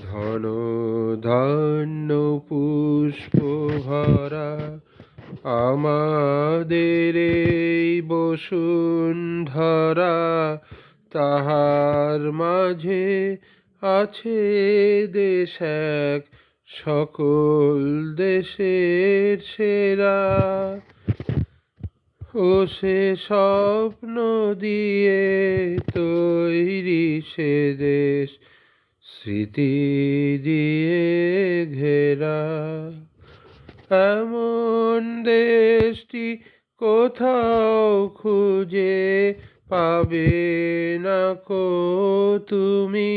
ধন ধান্য পুষ্প ভরা আমাদের এই বসুন্ধরা, তাহার মাঝে আছে দেশ এক সকল দেশের সেরা। ও সে স্বপ্ন দিয়ে তৈরি সে দেশ, স্মৃতি দিয়ে ঘেরা। এমন দেশটি কোথাও খুঁজে পাবে না কো তুমি।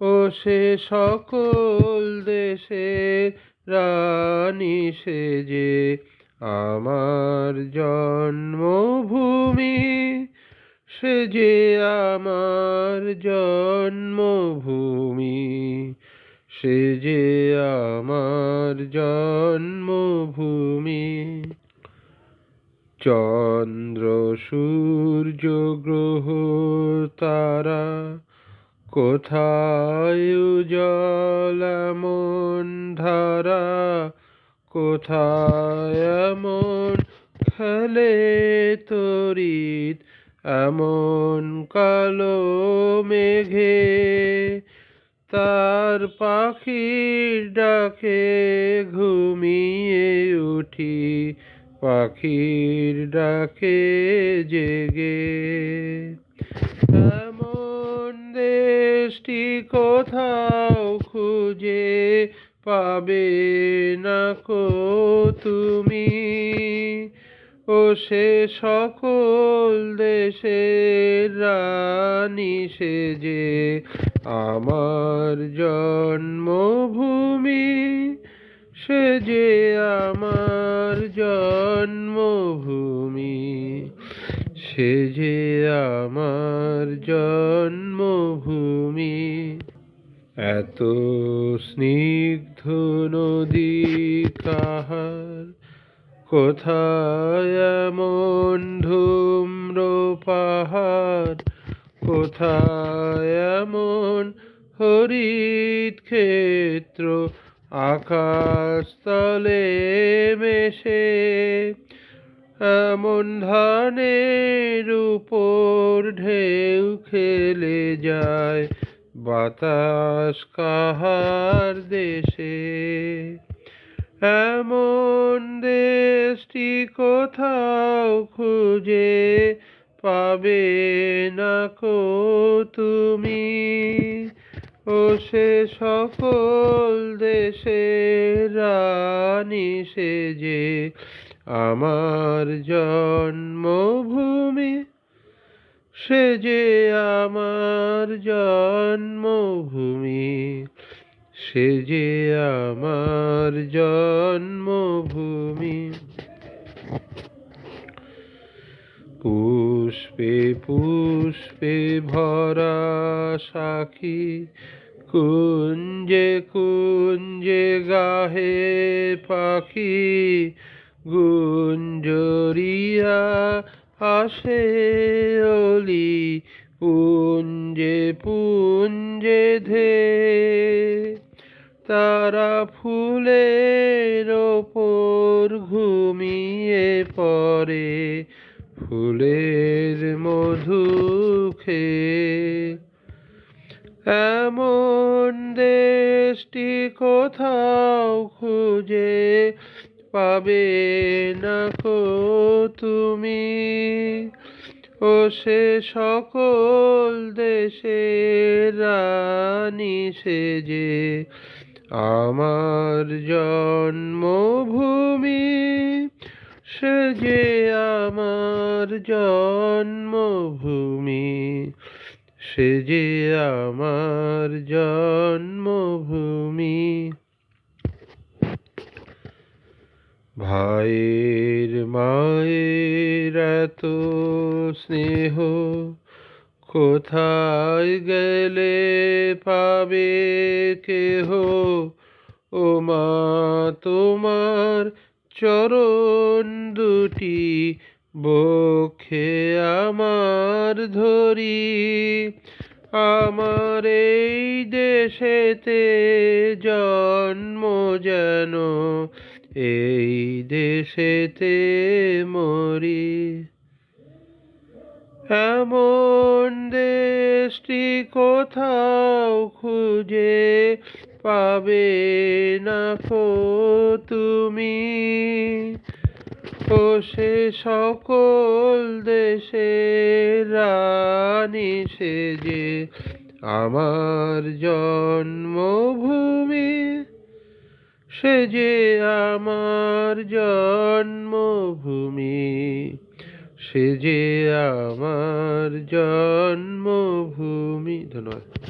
ও সে সকল দেশের রানী সেজে আমার জন্মভূমি, সে যে আমার জন্মভূমি, সে যে আমার জন্মভূমি। চন্দ্র সূর্য গ্রহ তারা কোথায় উজ্জ্বল এমন ধারা, কোথায় এমন খেলে তড়িৎ এমন কালো মেঘে। তার পাখির ডাকে ঘুমিয়ে উঠি, পাখির ডাকে জেগে। এমন দেশটি কোথাও খুঁজে পাবে না কো তুমি। ও সে সকল দেশের রানী সেজে আমার জন্মভূমি, সে যে আমার জন্মভূমি, সে যে আমার জন্মভূমি। এত স্নিগ্ধ নদী কাহার, কোথায় এমন ধূম্র পাহাড়, কোথায় এমন হরিত ক্ষেত্র আকাশ তলে মেশে। এমন ধানের উপর ঢেউ খেলে যায় বাতাস কাহার দেশে। এমন দেশটি কোথাও খুঁজে পাবে না কো তুমি। ও সে সকল দেশের রানী সেজে আমার জন্মভূমি, সে যে আমার জন্মভূমি, সে যে আমার জন্মভূমি। পুষ্পে পুষ্পে ভরা সাখী, কুঞ্জে কুঞ্জে গাহে পাখি। গুঞ্জরিয়া আসে অলি পুঞ্জে পুঞ্জে ধে। তারা ফুলের ওপর ঘুমিয়ে পড়ে, ফুলের মধু খেয়ে। এমন দেশটি কোথাও খুঁজে পাবে না কো তুমি। ও সে সকল দেশের রানী সেজে আমার জন্মভূমি, সে যে আমার জন্মভূমি, সে যে আমার জন্মভূমি। ভাইয়ের মায়ের এত স্নেহ কোথায় গেলে পাবে কেহ। ও মা তোমার চরণ দুটি বক্ষে আমার ধরি, আমার এই দেশেতে জন্ম যেন এই দেশেতে মরি। এমন দেশটি কোথাও খুঁজে পাবে না কো তুমি, ও সে সকল দেশের রানী সেজে আমার জন্মভূমি, সে যে আমার জন্মভূমি, সে যে আমার জন্মভূমি। ধন্যবাদ।